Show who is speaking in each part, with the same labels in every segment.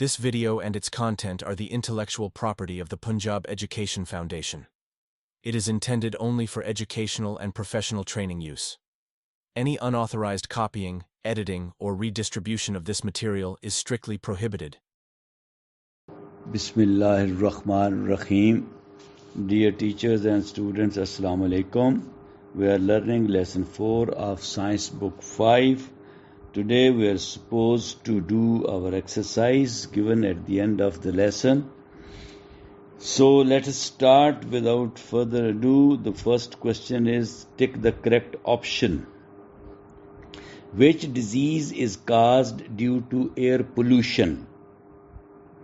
Speaker 1: This video and its content are the intellectual property of the Punjab Education Foundation. It is intended only for educational and professional training use. Any unauthorized copying, editing, or redistribution of this material is strictly prohibited.
Speaker 2: Bismillahirrahmanirrahim. Dear teachers and students, Assalamu alaikum. We are learning lesson 4 of Science Book 5. Today we are supposed to do our exercise given at the end of the lesson. So let us start without further ado. The first question is, tick the correct option. Which disease is caused due to air pollution?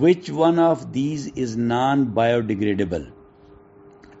Speaker 2: Which one of these is non-biodegradable?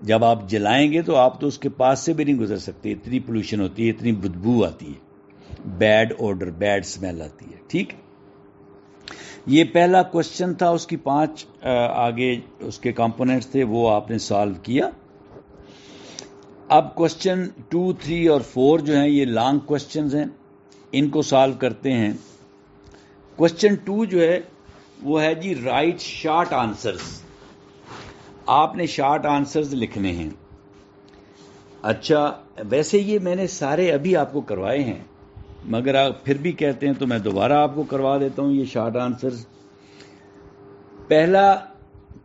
Speaker 2: جب آپ جلائیں گے تو آپ تو اس کے پاس سے بھی نہیں گزر سکتے، اتنی پولوشن ہوتی ہے، اتنی بدبو آتی ہے، بیڈ آڈر، بیڈ اسمیل آتی ہے. ٹھیک، یہ پہلا کوشچن تھا، اس کی 5 آگے اس کے کمپوننٹس تھے، وہ آپ نے سالو کیا. اب کوشچن 2، 3 اور 4 جو ہیں یہ لانگ کوشچنز ہیں، ان کو سالو کرتے ہیں. کوشچن 2 جو ہے وہ ہے جی رائٹ شارٹ آنسرز. آپ نے شارٹ آنسرز لکھنے ہیں. اچھا، ویسے یہ میں نے سارے ابھی آپ کو کروائے ہیں، مگر آپ پھر بھی کہتے ہیں تو میں دوبارہ آپ کو کروا دیتا ہوں یہ شارٹ آنسرز. پہلا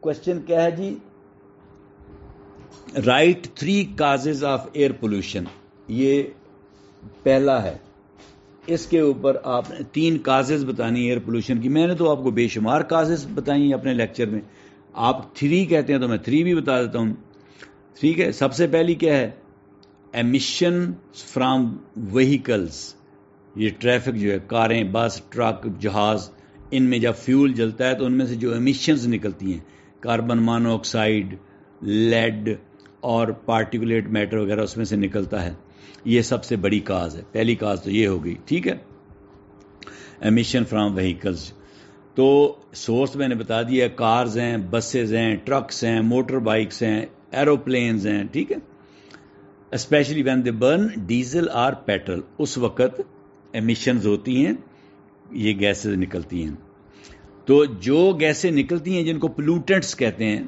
Speaker 2: کوشچن کیا ہے جی، right 3 causes of air pollution. یہ پہلا ہے، اس کے اوپر آپ نے 3 کازز بتانی ایئر پولوشن کی. میں نے تو آپ کو بے شمار کازز بتائی ہیں اپنے لیکچر میں، آپ 3 کہتے ہیں تو میں 3 بھی بتا دیتا ہوں. ٹھیک ہے، سب سے پہلی کیا ہے، ایمیشن فرام وہیکلز. یہ ٹریفک جو ہے، کاریں، بس، ٹرک، جہاز، ان میں جب فیول جلتا ہے تو ان میں سے جو ایمیشنز نکلتی ہیں، کاربن مونو آکسائڈ، لیڈ اور پارٹیکولیٹ میٹر وغیرہ اس میں سے نکلتا ہے، یہ سب سے بڑی کاز ہے. پہلی کاز تو یہ ہو گئی. ٹھیک ہے، ایمیشن فرام وہیکلز. تو سورس میں نے بتا دیا، کارز ہیں، بسز ہیں، ٹرکس ہیں، موٹر بائکس ہیں، ایروپلینز ہیں. ٹھیک ہے، specially when they burn diesel اور پیٹرول، اس وقت ایمیشنز ہوتی ہیں، یہ گیسز نکلتی ہیں. تو جو گیسیں نکلتی ہیں جن کو پولوٹنٹس کہتے ہیں،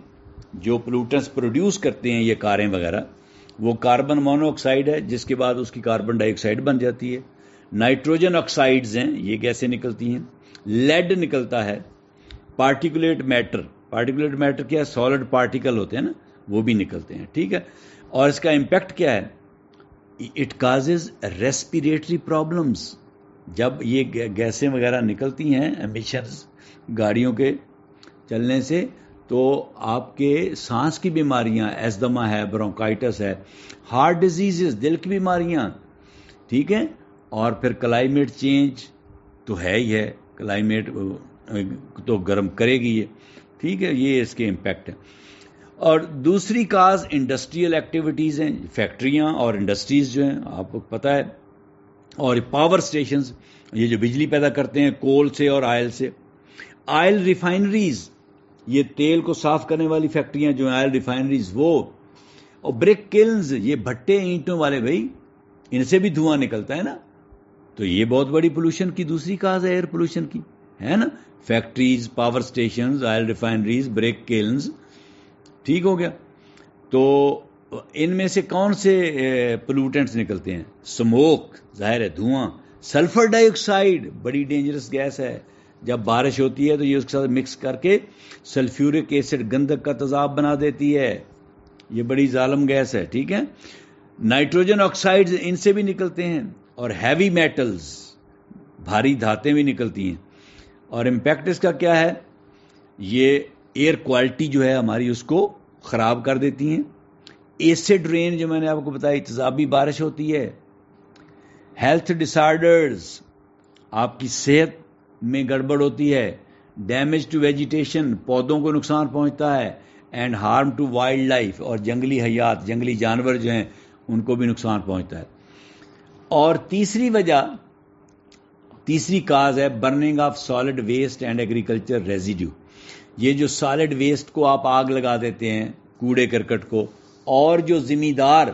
Speaker 2: جو پولوٹنٹس پروڈیوس کرتے ہیں یہ کاریں وغیرہ، وہ کاربن مونو آکسائڈ ہے، جس کے بعد اس کی کاربن ڈائی آکسائڈ بن جاتی ہے. نائٹروجن آکسائڈز ہیں، یہ گیسیں نکلتی ہیں. لیڈ نکلتا ہے. پارٹیکولیٹ میٹر، پارٹیکولیٹ میٹر کیا ہے، سالڈ پارٹیکل ہوتے ہیں نا، وہ بھی نکلتے ہیں. ٹھیک ہے، اور اس کا امپیکٹ کیا ہے، اٹ کازز ریسپیریٹری پرابلمس. جب یہ گیسیں وغیرہ نکلتی ہیں ایمیشنز گاڑیوں کے چلنے سے، تو آپ کے سانس کی بیماریاں، ایزدما ہے، برونکائٹس ہے، ہارٹ ڈیزیزز، دل کی بیماریاں. ٹھیک ہے، اور پھر کلائمیٹ چینج تو ہے ہی ہے، کلائمیٹ تو گرم کرے گی یہ. ٹھیک ہے، یہ اس کے امپیکٹ ہے. اور دوسری کاز انڈسٹریل ایکٹیویٹیز ہیں، فیکٹریاں اور انڈسٹریز جو ہیں، آپ کو پتہ ہے. اور پاور سٹیشنز، یہ جو بجلی پیدا کرتے ہیں کول سے اور آئل سے. آئل ریفائنریز، یہ تیل کو صاف کرنے والی فیکٹریاں جو ہیں، آئل ریفائنریز وہ. اور بریک کلنز، یہ بھٹے اینٹوں والے، بھائی ان سے بھی دھواں نکلتا ہے نا، تو یہ بہت بڑی پولوشن کی دوسری کاز ہے ایئر پولوشن کی، ہے نا. Factories, power stations, oil refineries, brick kilns. ٹھیک ہو گیا. تو ان میں سے کون سے پولوٹنٹس نکلتے ہیں، سموک، ظاہر ہے دھواں. سلفر ڈائی آکسائڈ بڑی ڈینجرس گیس ہے، جب بارش ہوتی ہے تو یہ اس کے ساتھ مکس کر کے سلفیورک ایسڈ، گندک کا تیزاب بنا دیتی ہے، یہ بڑی ظالم گیس ہے. ٹھیک ہے، نائٹروجن آکسائڈز ان سے بھی نکلتے ہیں. اور ہیوی میٹلز، بھاری دھاتیں بھی نکلتی ہیں. اور امپیکٹ اس کا کیا ہے، یہ ایئر کوالٹی جو ہے ہماری اس کو خراب کر دیتی ہیں. ایسڈ رین جو میں نے آپ کو بتائی، تیزابی بارش ہوتی ہے. ہیلتھ ڈس آرڈرز، آپ کی صحت میں گڑبڑ ہوتی ہے. ڈیمیج ٹو ویجیٹیشن، پودوں کو نقصان پہنچتا ہے. And harm to wildlife, اور جنگلی حیات، جنگلی جانور جو ہیں ان کو بھی نقصان پہنچتا ہے. اور تیسری کاز ہے burning of solid waste and agriculture residue. یہ جو سالڈ ویسٹ کو آپ آگ لگا دیتے ہیں، کوڑے کرکٹ کو، اور جو زمیندار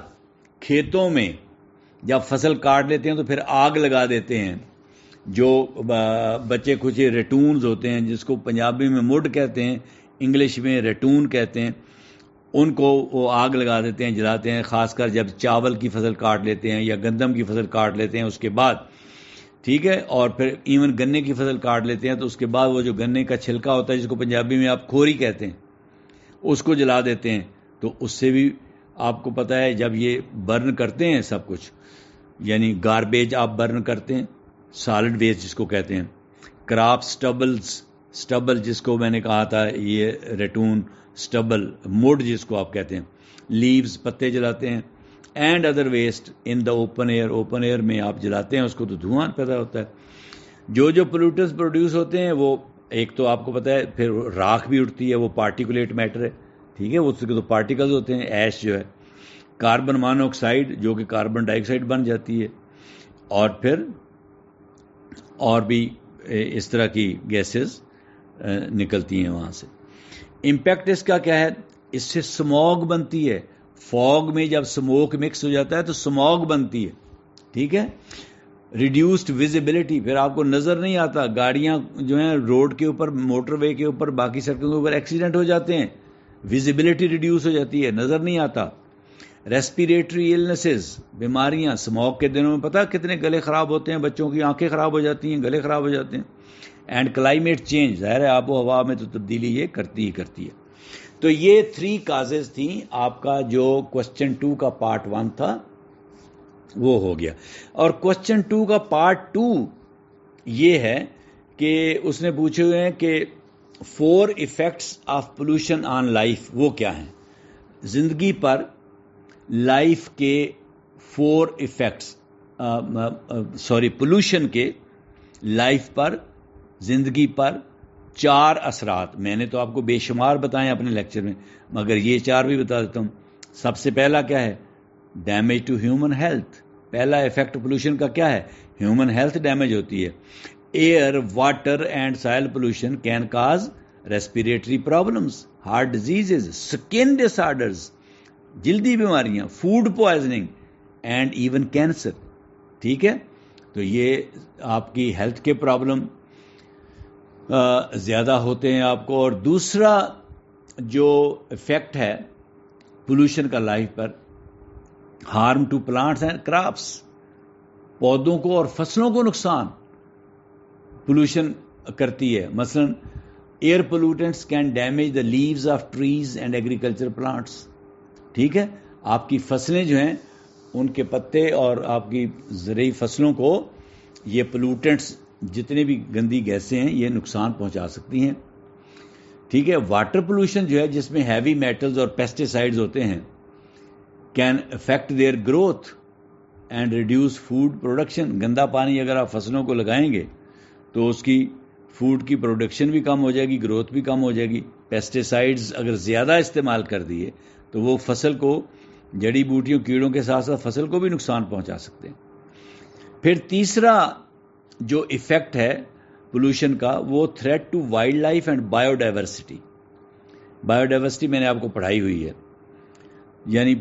Speaker 2: کھیتوں میں جب فصل کاٹ لیتے ہیں تو پھر آگ لگا دیتے ہیں، جو بچے کچھ ریٹونز ہوتے ہیں، جس کو پنجابی میں مڈ کہتے ہیں، انگلش میں ریٹون کہتے ہیں، ان کو وہ آگ لگا دیتے ہیں، جلاتے ہیں. خاص کر جب چاول کی فصل کاٹ لیتے ہیں یا گندم کی فصل کاٹ لیتے ہیں اس کے بعد. ٹھیک ہے، اور پھر ایون گنے کی فصل کاٹ لیتے ہیں تو اس کے بعد وہ جو گنے کا چھلکا ہوتا ہے، جس کو پنجابی میں آپ کھوری کہتے ہیں، اس کو جلا دیتے ہیں. تو اس سے بھی آپ کو پتہ ہے جب یہ برن کرتے ہیں سب کچھ، یعنی گاربیج آپ برن کرتے ہیں، سالڈ ویسٹ جس کو کہتے ہیں، کراپ سٹبل جس کو میں نے کہا تھا، یہ ریٹون، سٹبل، مڈ جس کو آپ کہتے ہیں، لیوز، پتے جلاتے ہیں. And other waste in the open air میں آپ جلاتے ہیں اس کو تو دھواں پیدا ہوتا ہے. جو پولوٹنٹس پروڈیوس ہوتے ہیں وہ ایک تو آپ کو پتہ ہے، پھر راکھ بھی اٹھتی ہے، وہ پارٹیکولیٹ میٹر ہے. ٹھیک ہے, اس کے تو پارٹیکلز ہوتے ہیں. ایش جو ہے کاربن مونو آکسائڈ جو کہ کاربن ڈائی آکسائڈ بن جاتی ہے, اور پھر اور بھی اس طرح کی گیسز نکلتی ہیں وہاں سے. امپیکٹ اس کا کیا ہے, اس سے سموگ بنتی ہے. فوگ میں جب سموک مکس ہو جاتا ہے تو سموگ بنتی ہے. ٹھیک ہے, ریڈیوسڈ ویزیبلٹی, پھر آپ کو نظر نہیں آتا. گاڑیاں جو ہیں روڈ کے اوپر, موٹر وے کے اوپر, باقی سڑکوں کے اوپر ایکسیڈنٹ ہو جاتے ہیں, ویزیبلٹی ریڈیوس ہو جاتی ہے, نظر نہیں آتا. ریسپیریٹری النسز, بیماریاں, سموگ کے دنوں میں پتہ کتنے گلے خراب ہوتے ہیں, بچوں کی آنکھیں خراب ہو جاتی ہیں, گلے خراب ہو جاتے ہیں. اینڈ کلائمیٹ چینج, ظاہر ہے آب و ہوا میں تو تبدیلی یہ کرتی ہی کرتی ہے. تو یہ 3 کازز تھیں. آپ کا جو کوسچن 2 کا پارٹ 1 تھا وہ ہو گیا. اور کوسچن 2 کا پارٹ 2 یہ ہے کہ اس نے پوچھے ہوئے ہیں کہ 4 effects of pollution on life, وہ کیا ہیں؟ زندگی پر لائف کے 4 ایفیکٹس, پولوشن کے لائف پر, زندگی پر 4 اثرات. میں نے تو آپ کو بے شمار بتائے اپنے لیکچر میں, مگر یہ 4 بھی بتا دیتا ہوں. سب سے پہلا کیا ہے؟ Damage to human health. پہلا ایفیکٹ پولوشن کا کیا ہے؟ ہیومن ہیلتھ ڈیمیج ہوتی ہے. Air, water and soil pollution can cause respiratory problems, heart diseases, skin disorders, جلدی بیماریاں, food poisoning and even cancer. ٹھیک ہے, تو یہ آپ کی ہیلتھ کے پرابلم زیادہ ہوتے ہیں آپ کو. اور دوسرا جو افیکٹ ہے پولوشن کا لائف پر, harm to plants and crops, پودوں کو اور فصلوں کو نقصان پولوشن کرتی ہے. مثلا air pollutants can damage the leaves of trees and agriculture plants. ٹھیک ہے, آپ کی فصلیں جو ہیں ان کے پتے اور آپ کی زرعی فصلوں کو یہ پولوٹنٹس, جتنے بھی گندی گیسیں ہیں, یہ نقصان پہنچا سکتی ہیں. ٹھیک ہے, واٹر پولوشن جو ہے جس میں ہیوی میٹلز اور پیسٹیسائڈز ہوتے ہیں, can affect their growth and reduce food production. گندا پانی اگر آپ فصلوں کو لگائیں گے تو اس کی فوڈ کی پروڈکشن بھی کم ہو جائے گی, گروتھ بھی کم ہو جائے گی. پیسٹیسائڈز اگر زیادہ استعمال کر دیے تو وہ فصل کو, جڑی بوٹیوں, کیڑوں کے ساتھ ساتھ فصل کو بھی نقصان پہنچا سکتے ہیں. پھر تیسرا جو ایفیکٹ ہے پولوشن کا, وہ threat to wildlife and biodiversity. Biodiversity میں نے آپ کو پڑھائی ہوئی ہے, یعنی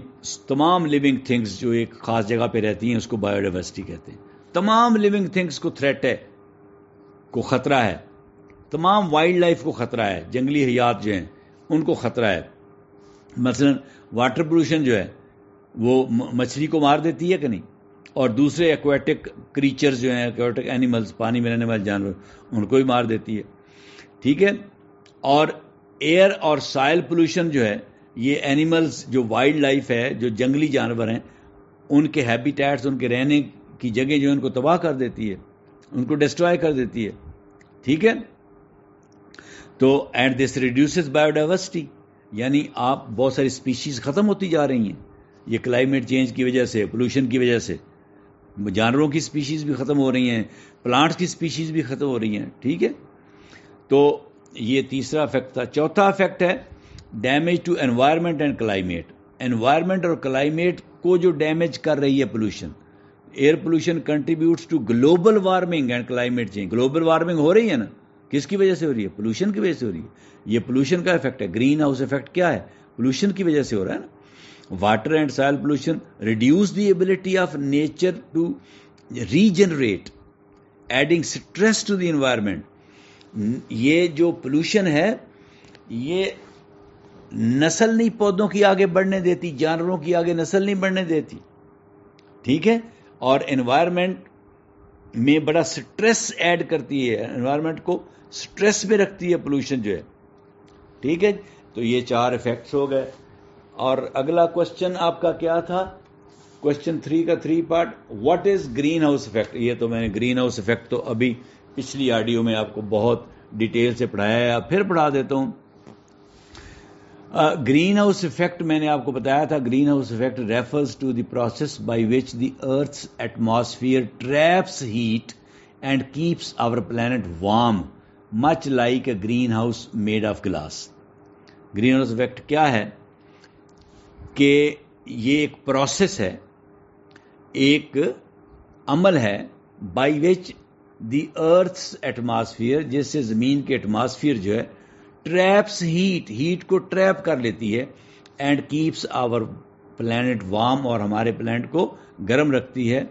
Speaker 2: تمام لیونگ تھنگس جو ایک خاص جگہ پہ رہتی ہیں اس کو بایو ڈائیورسٹی کہتے ہیں. تمام لیونگ تھنگس کو تھریٹ ہے, کو خطرہ ہے. تمام وائلڈ لائف کو خطرہ ہے, جنگلی حیات جو ہیں ان کو خطرہ ہے. مثلا واٹر پولوشن جو ہے وہ مچھلی کو مار دیتی ہے کہ نہیں, اور دوسرے ایکویٹک کریچرز جو ہیں, ایکویٹک اینیملز, پانی میں رہنے والے جانور, ان کو بھی مار دیتی ہے. ٹھیک ہے, اور ایئر اور سائل پولوشن جو ہے یہ اینیملز, جو وائلڈ لائف ہے, جو جنگلی جانور ہیں, ان کے ہیبیٹیٹس, ان کے رہنے کی جگہ جو ان کو تباہ کر دیتی ہے, ان کو ڈسٹرائے کر دیتی ہے. ٹھیک ہے, تو and this reduces bio diversity, یعنی آپ بہت ساری اسپیشیز ختم ہوتی جا رہی ہیں. یہ کلائمیٹ چینج کی وجہ سے, پولوشن کی وجہ سے جانوروں کی اسپیشیز بھی ختم ہو رہی ہیں, پلانٹس کی اسپیشیز بھی ختم ہو رہی ہیں. ٹھیک ہے, تو یہ تیسرا افیکٹ تھا. چوتھا افیکٹ ہے damage to environment and climate. Environment اور کلائمیٹ کو جو ڈیمیج کر رہی ہے pollution, air pollution contributes to global warming and climate change. Global warming ہو رہی ہے نا, کس کی وجہ سے ہو رہی ہے؟ پولوشن کی وجہ سے ہو رہی ہے. یہ پولوشن کا افیکٹ ہے. گرین ہاؤس افیکٹ کیا ہے؟ پولوشن کی وجہ سے ہو رہا ہے نا. Water and soil pollution reduce the ability of nature to regenerate, adding stress to the environment. یہ جو پولوشن ہے یہ نسل نہیں پودوں کی آگے بڑھنے دیتی, جانوروں کی آگے نسل نہیں بڑھنے دیتی. ٹھیک ہے, اور انوائرمنٹ میں بڑا سٹریس ایڈ کرتی ہے, انوائرمنٹ کو سٹریس میں رکھتی ہے پولوشن جو ہے. ٹھیک ہے, تو یہ 4 ایفیکٹس ہو گئے. اور اگلا کوشچن آپ کا کیا تھا؟ کوشچن 3 کا 3 part, what is greenhouse effect. یہ تو میں نے گرین ہاؤس افیکٹ تو ابھی پچھلی آڈیو میں آپ کو بہت ڈیٹیل سے پڑھایا ہے, پھر پڑھا دیتا ہوں. گرین ہاؤس افیکٹ میں نے آپ کو بتایا تھا. Greenhouse effect refers to the process by which the earth's atmosphere traps heat and keeps our planet warm, much like a greenhouse made of glass. Greenhouse effect کیا ہے کہ یہ ایک پروسیس ہے, ایک عمل ہے by which the earth's atmosphere, جس سے زمین کے ایٹماسفیئر جو ہے ٹریپس ہیٹ کو ٹریپ کر لیتی ہے, and keeps our planet warm, اور ہمارے پلانٹ کو گرم رکھتی ہے.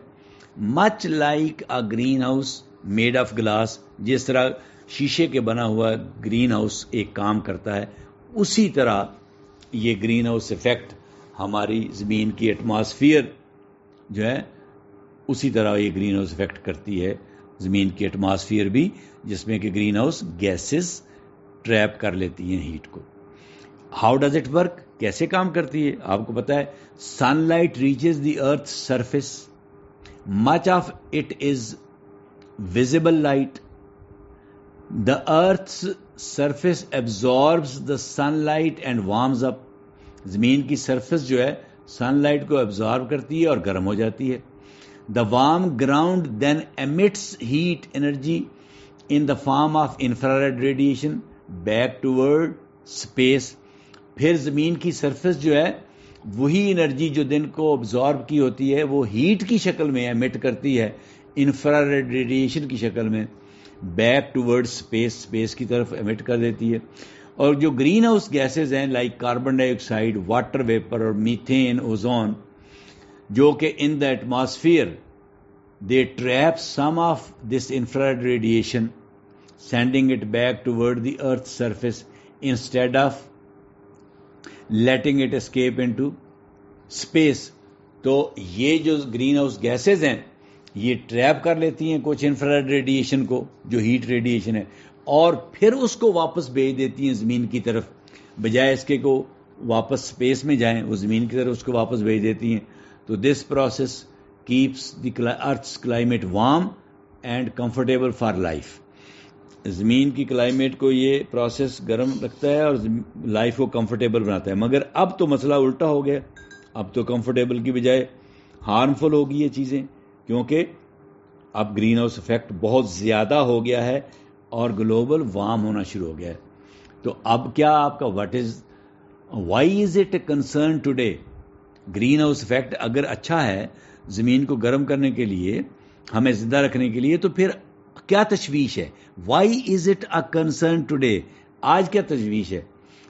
Speaker 2: Much like a greenhouse made of glass, جس طرح شیشے کے بنا ہوا گرین ہاؤس ایک کام کرتا ہے, اسی طرح یہ گرین ہاؤس افیکٹ ہماری زمین کی ایٹماسفیئر جو ہے اسی طرح یہ گرین ہاؤس افیکٹ کرتی ہے زمین کی ایٹماسفیئر بھی, جس میں کہ گرین ہاؤس گیسز ٹریپ کر لیتی ہیں ہیٹ کو. ہاؤ ڈز اٹ ورک, کیسے کام کرتی ہے؟ آپ کو پتا ہے sunlight reaches the earth surface, much of it is visible light. The earth surface absorbs the sunlight and warms up. زمین کی سرفیس جو ہے سن لائٹ کو ایبزارب کرتی ہے اور گرم ہو جاتی ہے. The warm ground then emits heat energy in the form of infrared radiation back toward space. پھر زمین کی سرفیس جو ہے وہی انرجی جو دن کو ابزارب کی ہوتی ہے وہ ہیٹ کی شکل میں ایمٹ کرتی ہے انفراریڈ ریڈیشن کی شکل میں, بیک ٹوورڈ اسپیس کی طرف ایمٹ کر دیتی ہے. اور جو گرین ہاؤس گیسز ہیں like carbon dioxide, water vapour اور میتھین, اوزون, جو کہ in the atmosphere they trap some of this infrared radiation sending it back toward the earth surface instead of letting it escape in to space. تو یہ جو greenhouse gases ہیں یہ trap کر لیتی ہیں کچھ انفراریڈ ریڈیشن کو, جو ہیٹ ریڈیشن ہے, اور پھر اس کو واپس بھیج دیتی ہیں زمین کی طرف, بجائے اس کے کو واپس اسپیس میں جائیں وہ زمین کی طرف اس کو واپس بھیج دیتی ہیں. تو this process keeps the earths climate warm and comfortable for life. زمین کی کلائمیٹ کو یہ پروسیس گرم رکھتا ہے اور لائف کو کمفرٹیبل بناتا ہے. مگر اب تو مسئلہ الٹا ہو گیا, اب تو کمفرٹیبل کی بجائے ہارمفل ہوگی یہ چیزیں, کیونکہ اب گرین ہاؤس افیکٹ بہت زیادہ ہو گیا ہے اور گلوبل وارم ہونا شروع ہو گیا ہے. تو اب کیا آپ کا why is it a concern today? Greenhouse effect اگر اچھا ہے زمین کو گرم کرنے کے لیے, ہمیں زندہ رکھنے کے لیے, تو پھر کیا تشویش ہے؟ Why is it a concern today? آج کیا تشویش ہے؟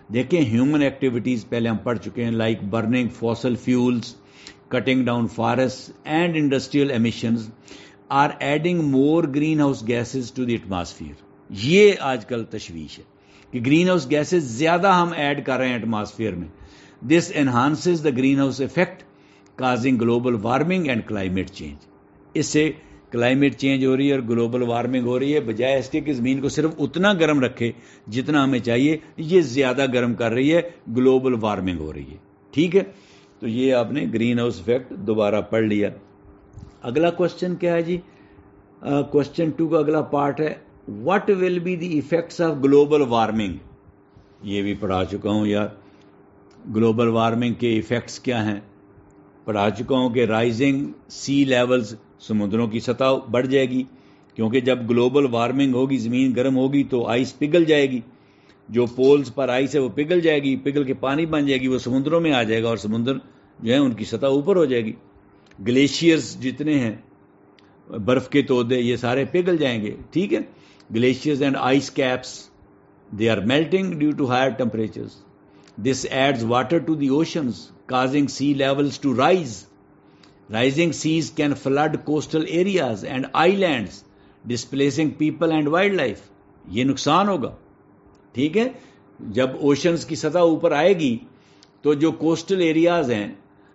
Speaker 2: دیکھیں ہیومن ایکٹیویٹیز پہلے ہم پڑھ چکے ہیں, like burning fossil fuels, cutting down forests and industrial emissions are adding more greenhouse gases to the atmosphere. یہ آج کل تشویش ہے کہ گرین ہاؤس گیسز زیادہ ہم ایڈ کر رہے ہیں ایٹماسفیئر میں. This enhances the greenhouse effect causing global warming and climate change. اس سے کلائمیٹ چینج ہو رہی ہے اور گلوبل وارمنگ ہو رہی ہے, بجائے اس کے کہ زمین کو صرف اتنا گرم رکھے جتنا ہمیں چاہیے, یہ زیادہ گرم کر رہی ہے, گلوبل وارمنگ ہو رہی ہے. ٹھیک ہے, تو یہ آپ نے گرین ہاؤس افیکٹ دوبارہ پڑھ لیا. اگلا کوشچن کیا ہے جی؟ کوشچن 2 کا اگلا پارٹ ہے what will be the effects of global warming. یہ بھی پڑھا چکا ہوں یار. گلوبل وارمنگ کے ایفیکٹس کیا ہیں پڑھا چکا ہوں کہ رائزنگ سی لیولز, سمندروں کی سطح بڑھ جائے گی, کیونکہ جب گلوبل وارمنگ ہوگی زمین گرم ہوگی تو آئس پگھل جائے گی, جو پولز پر آئس ہے وہ پگھل جائے گی, پگھل کے پانی بن جائے گی, وہ سمندروں میں آ جائے گا اور سمندر جو ہے ان کی سطح اوپر ہو جائے گی. گلیشیئرز جتنے ہیں, برف کے تودے, یہ سارے پگھل جائیں گے. ٹھیک ہے, glaciers and ice caps they are melting due to higher temperatures. This adds water to the oceans causing sea levels to rise. Rising seas can flood coastal areas and islands, displacing people and wildlife. یہ نقصان ہوگا. ٹھیک ہے, جب oceans کی سطح اوپر آئے گی تو جو کوسٹل ایریاز ہیں,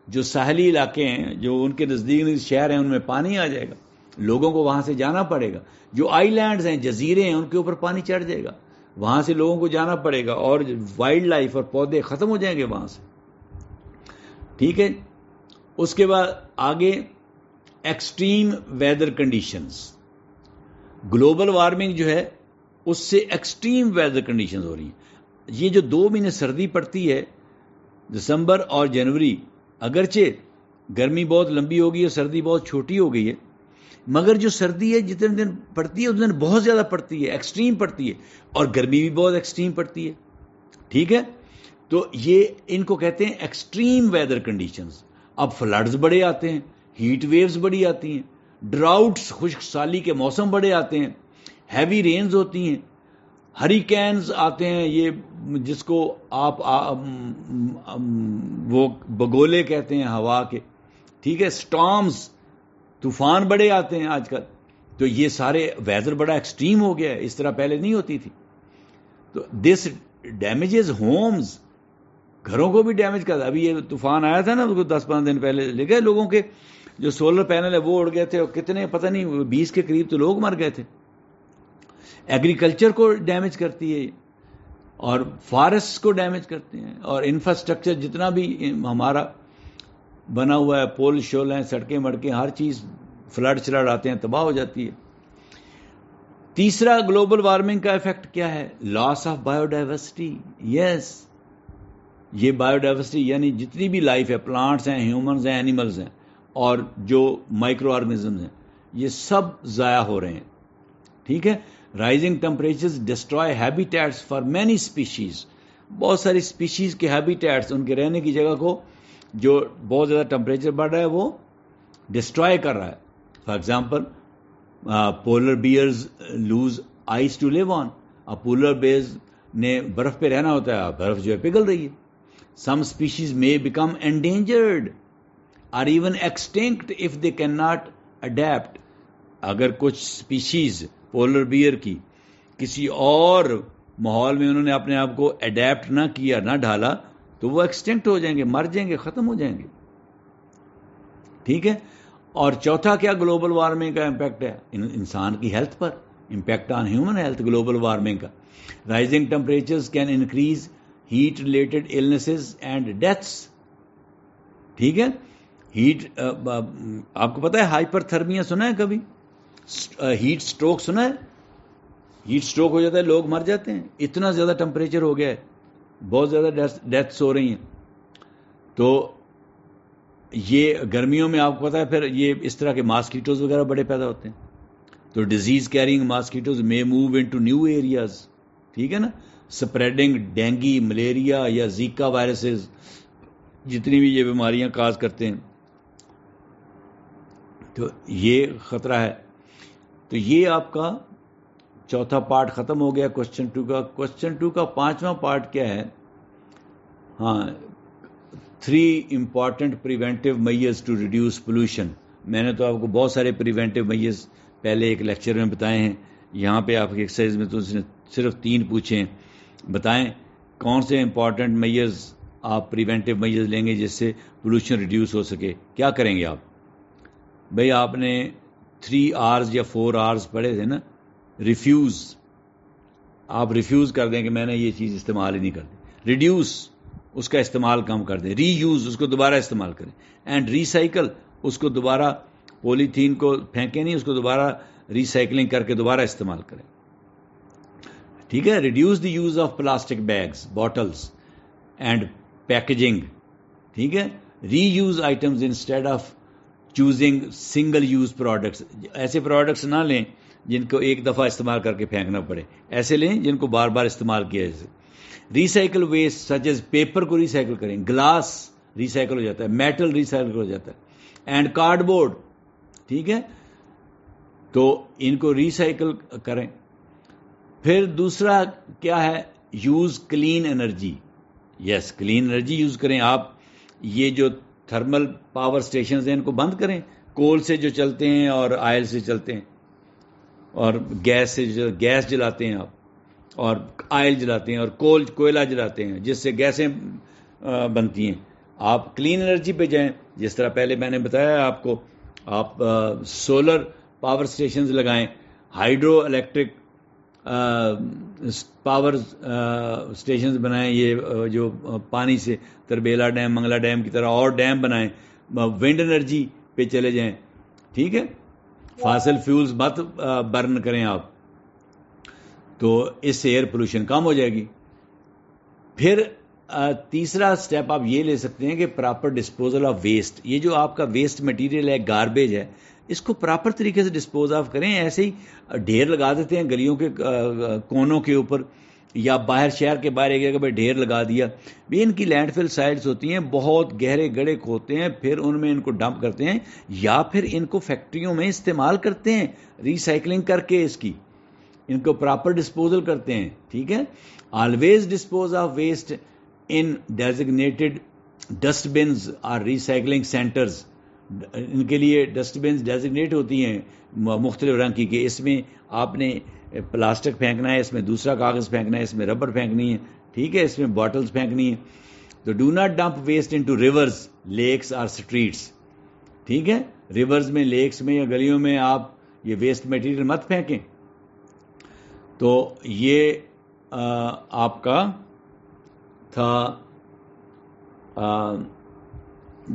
Speaker 2: جو ساحلی علاقے ہیں, جو ان کے نزدیک شہر ہیں, ان میں پانی آ جائے گا, لوگوں کو وہاں سے جانا پڑے گا. جو آئی لینڈز ہیں, جزیرے ہیں, ان کے اوپر پانی چڑھ جائے گا, وہاں سے لوگوں کو جانا پڑے گا اور وائلڈ لائف اور پودے ختم ہو جائیں گے وہاں سے. ٹھیک ہے, اس کے بعد آگے extreme weather conditions. Global warming جو ہے اس سے ایکسٹریم ویدر کنڈیشنز ہو رہی ہیں. یہ جو 2 مہینے سردی پڑتی ہے, دسمبر اور جنوری, اگرچہ گرمی بہت لمبی ہوگی اور سردی بہت چھوٹی ہو گئی ہے, مگر جو سردی ہے جتنے دن پڑتی ہے اتنے دن بہت زیادہ پڑتی ہے, ایکسٹریم پڑتی ہے, اور گرمی بھی بہت ایکسٹریم پڑتی ہے. ٹھیک ہے, تو یہ ان کو کہتے ہیں ایکسٹریم ویدر کنڈیشنز. اب فلڈز بڑے آتے ہیں, ہیٹ ویوز بڑی آتی ہیں, ڈراؤٹس خشک سالی کے موسم بڑے آتے ہیں, ہیوی رینز ہوتی ہیں, ہریکینز آتے ہیں, یہ جس کو آپ وہ بگولے کہتے ہیں ہوا کے, ٹھیک ہے, سٹارمز, طوفان بڑے آتے ہیں آج کل. تو یہ سارے ویدر بڑا ایکسٹریم ہو گیا ہے, اس طرح پہلے نہیں ہوتی تھی. تو دس ڈیمیجز ہومز, گھروں کو بھی ڈیمیج کرتا. ابھی یہ طوفان آیا تھا نا 10-15 دن پہلے, لے گئے لوگوں کے جو سولر پینل ہے وہ اڑ گئے تھے, اور کتنے پتہ نہیں 20 کے قریب تو لوگ مر گئے تھے. ایگریکلچر کو ڈیمیج کرتی ہے, اور فارسٹ کو ڈیمیج کرتے ہیں, اور انفراسٹرکچر جتنا بھی ہمارا بنا ہوا ہے, پول شول ہیں, سڑکیں مڑکیں, ہر چیز فلڈ آتے ہیں, تباہ ہو جاتی ہے. تیسرا گلوبل وارمنگ کا ایفیکٹ کیا ہے؟ لاس آف بایو ڈائیورسٹی. یس, یہ بایو ڈائیورسٹی یعنی جتنی بھی لائف ہے, پلانٹس ہیں, ہیومنز ہیں, اینیملز ہیں, اور جو مائکرو آرگنزمز ہیں, یہ سب ضائع ہو رہے ہیں. ٹھیک ہے. Rising temperatures destroy habitats for many species. بہت ساری اسپیشیز کے ہیبیٹیٹس, ان کے رہنے کی جگہ کو جو بہت زیادہ ٹمپریچر بڑھ رہا ہے وہ ڈسٹرائے کر رہا ہے. For example polar bears lose ice to live on. اب پولر بیئرز نے برف پہ رہنا ہوتا ہے, برف جو ہے پگھل رہی ہے. سم species may become endangered or even extinct if they cannot adapt. اگر کچھ اسپیشیز پولر بیئر کی کسی اور ماحول میں انہوں نے اپنے آپ کو اڈیپٹ نہ کیا, نہ ڈھالا, تو وہ ایکسٹنکٹ ہو جائیں گے, مر جائیں گے, ختم ہو جائیں گے. ٹھیک ہے. اور چوتھا کیا گلوبل وارمنگ کا امپیکٹ ہے؟ انسان کی ہیلتھ پر, impact on human health global warming کا. Rising temperatures can increase heat related illnesses and deaths. ٹھیک ہے. ہیٹ, آپ کو پتا ہے ہائپر تھرمیا سنا ہے کبھی؟ ہیٹ سٹروک سنا ہے؟ ہیٹ سٹروک ہو جاتا ہے, لوگ مر جاتے ہیں, اتنا زیادہ ٹمپریچر ہو گیا ہے, بہت زیادہ ڈیتھس ہو رہی ہیں. تو یہ گرمیوں میں آپ کو پتا ہے پھر یہ اس طرح کے ماسکیٹوز وغیرہ بڑے پیدا ہوتے ہیں. تو disease carrying mosquitoes may move into new areas. ٹھیک ہے نا. اسپریڈنگ ڈینگی, ملیریا یا زیکا وائرسز, جتنی بھی یہ بیماریاں کاز کرتے ہیں, تو یہ خطرہ ہے. تو یہ آپ کا چوتھا پارٹ ختم ہو گیا کوشچن 2 کا. کوشچن 2 کا 5واں پارٹ کیا ہے؟ ہاں, 3 important preventive measures to reduce pollution. میں نے تو آپ کو بہت سارے پریونٹیو میجرز پہلے ایک لیکچر میں بتائے ہیں. یہاں پہ آپ کی ایکسرسائز میں تو اس نے صرف 3 پوچھے ہیں. بتائیں کون سے امپورٹنٹ میجرز آپ پریونٹیو میجرز لیں گے جس سے پولوشن ریڈیوس ہو سکے. کیا کریں گے آپ؟ بھئی آپ نے 3 hours یا 4 hours پڑھے تھے نا, ریفیوز. آپ ریفیوز کر دیں کہ میں نے یہ چیز استعمال ہی نہیں کرتی. ریڈیوس, اس کا استعمال کم کر دیں. ری یوز, اس کو دوبارہ استعمال کریں. اینڈ ریسائیکل, اس کو دوبارہ پولی تھین کو پھینکیں نہیں, اس کو دوبارہ ریسائکلنگ کر کے دوبارہ استعمال کریں. ٹھیک ہے. Reduce the use of plastic bags, bottles and packaging. ٹھیک ہے. Reuse items instead of choosing single use products. ایسے پروڈکٹس نہ لیں جن کو ایک دفعہ استعمال کر کے پھینکنا پڑے, ایسے لیں جن کو بار بار استعمال کیا جائے. Recycle waste such as paper کو ریسائکل کریں, گلاس ریسائکل ہو جاتا ہے, میٹل ریسائکل ہو جاتا ہے, اینڈ کارڈ بورڈ. ٹھیک ہے. تو ان کو ریسائکل کریں. پھر دوسرا کیا ہے؟ Use clean energy. Yes, clean energy use کریں. آپ یہ جو تھرمل پاور اسٹیشنز ہیں ان کو بند کریں, کول سے جو چلتے ہیں اور آئل سے چلتے ہیں, اور گیس سے گیس جلاتے ہیں آپ, اور آئل جلاتے ہیں, اور کوئلہ جلاتے ہیں, جس سے گیسیں بنتی ہیں. آپ کلین انرجی پہ جائیں. جس طرح پہلے میں نے بتایا آپ کو, آپ سولر پاور اسٹیشنز لگائیں, ہائیڈرو الیکٹرک پاور اسٹیشنز بنائیں, یہ جو پانی سے تربیلا ڈیم, منگلا ڈیم کی طرح اور ڈیم بنائیں. ونڈ انرجی پہ چلے جائیں. ٹھیک ہے. فاسل فیولز مت برن کریں آپ, تو اس سے ایئر پولوشن کم ہو جائے گی. پھر تیسرا سٹیپ آپ یہ لے سکتے ہیں کہ پراپر ڈسپوزل آف ویسٹ. یہ جو آپ کا ویسٹ مٹیریل ہے, گاربیج ہے, اس کو پراپر طریقے سے ڈسپوز آف کریں. ایسے ہی ڈھیر لگا دیتے ہیں گلیوں کے کونوں کے اوپر, یا باہر شہر کے باہر ایک جگہ پہ ڈھیر لگا دیا. بھی ان کی لینڈ فل سائٹس ہوتی ہیں, بہت گہرے گڑھے کھوتے ہیں, پھر ان میں ان کو ڈمپ کرتے ہیں, یا پھر ان کو فیکٹریوں میں استعمال کرتے ہیں ریسائکلنگ کر کے, اس کی ان کو پراپر ڈسپوزل کرتے ہیں. ٹھیک ہے. Always dispose of waste in designated dust bins اور ریسائکلنگ سینٹرز. ان کے لیے ڈسٹ بنز ڈیزگنیٹ ہوتی ہیں مختلف رنگ کی, کہ اس میں آپ نے پلاسٹک پھینکنا ہے, اس میں دوسرا کاغذ پھینکنا ہے, اس میں ربڑ پھینکنی ہے. ٹھیک ہے. اس میں باٹلز پھینکنی ہے. تو do not dump waste into rivers, lakes اور اسٹریٹس. ٹھیک ہے. ریورز میں, لیکس میں یا گلیوں میں آپ یہ ویسٹ مٹیریل مت پھینکیں. تو یہ آپ کا تھا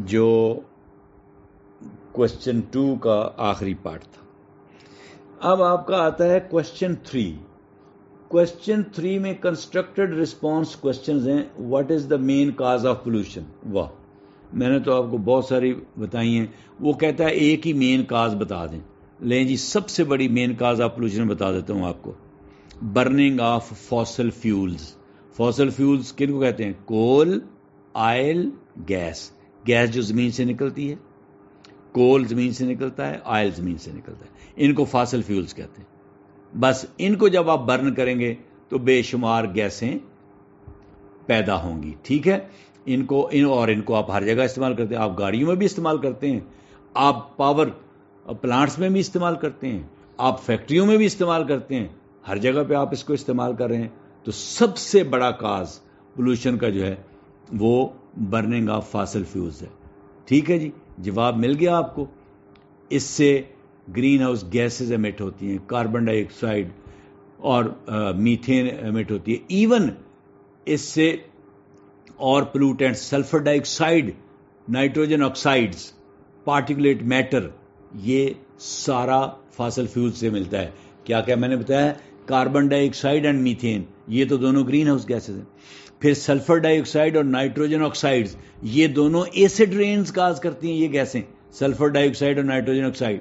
Speaker 2: جو کوشچن 2 کا آخری پارٹ تھا. اب آپ کا آتا ہے کوشچن 3. کوشچن 3 میں کنسٹرکٹڈ رسپانس کوشچنز ہیں. What is the main cause of pollution? واہ, میں نے تو آپ کو بہت ساری بتائی ہیں. وہ کہتا ہے ایک ہی مین کاز بتا دیں. لیں جی, سب سے بڑی مین کاز آف پولوشن بتا دیتا ہوں آپ کو. Burning of fossil fuels. Fossil fuels کن کو کہتے ہیں؟ کول, آئل, گیس. گیس جو زمین سے نکلتی ہے, کول زمین سے نکلتا ہے, آئل زمین سے نکلتا ہے, ان کو فاسل فیولز کہتے ہیں. بس ان کو جب آپ برن کریں گے تو بے شمار گیسیں پیدا ہوں گی. ٹھیک ہے. ان کو آپ ہر جگہ استعمال کرتے ہیں. آپ گاڑیوں میں بھی استعمال کرتے ہیں, آپ پاور پلانٹس میں بھی استعمال کرتے ہیں, آپ فیکٹریوں میں بھی استعمال کرتے ہیں, ہر جگہ پہ آپ اس کو استعمال کر رہے ہیں. تو سب سے بڑا کاز پولوشن کا جو ہے وہ برننگ آف فاسل فیولز ہے. ٹھیک ہے جی, جواب مل گیا آپ کو. اس سے گرین ہاؤس گیسز ایمٹ ہوتی ہیں, کاربن ڈائی آکسائڈ اور میتھین ایمٹ ہوتی ہے. ایون اس سے اور پلوٹینٹ سلفر ڈائی آکسائڈ, نائٹروجن آکسائڈز, پارٹیکولیٹ میٹر, یہ سارا فاسل فیول سے ملتا ہے. کیا کیا میں نے بتایا؟ Carbon dioxide and methane, یہ تو دونوں گرین ہاؤس گیسز ہیں. پھر سلفر ڈائی آکسائڈ اور نائٹروجن آکسائڈز, یہ دونوں ایسڈ رینز کاز کرتی ہیں یہ گیسیں, سلفر ڈائی آکسائڈ اور نائٹروجن آکسائڈ.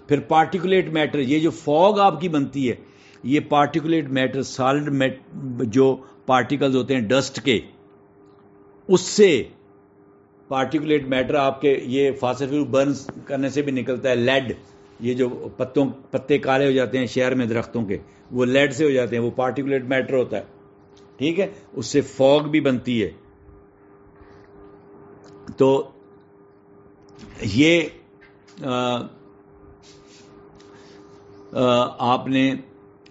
Speaker 2: پھر پارٹیکولیٹ میٹر, یہ جو فوگ آپ کی بنتی ہے, یہ پارٹیکولیٹ میٹر, سالڈ جو پارٹیکلز ہوتے ہیں ڈسٹ کے, اس سے پارٹیکولیٹ میٹر آپ کے یہ فاسل فیول برنز کرنے سے بھی نکلتا ہے. لیڈ, یہ جو پتے کالے ہو جاتے ہیں شہر میں درختوں کے, وہ لیڈ سے ہو جاتے ہیں, وہ پارٹیکولیٹ میٹر ہوتا ہے. ٹھیک ہے. اس سے فوگ بھی بنتی ہے. تو یہ آپ نے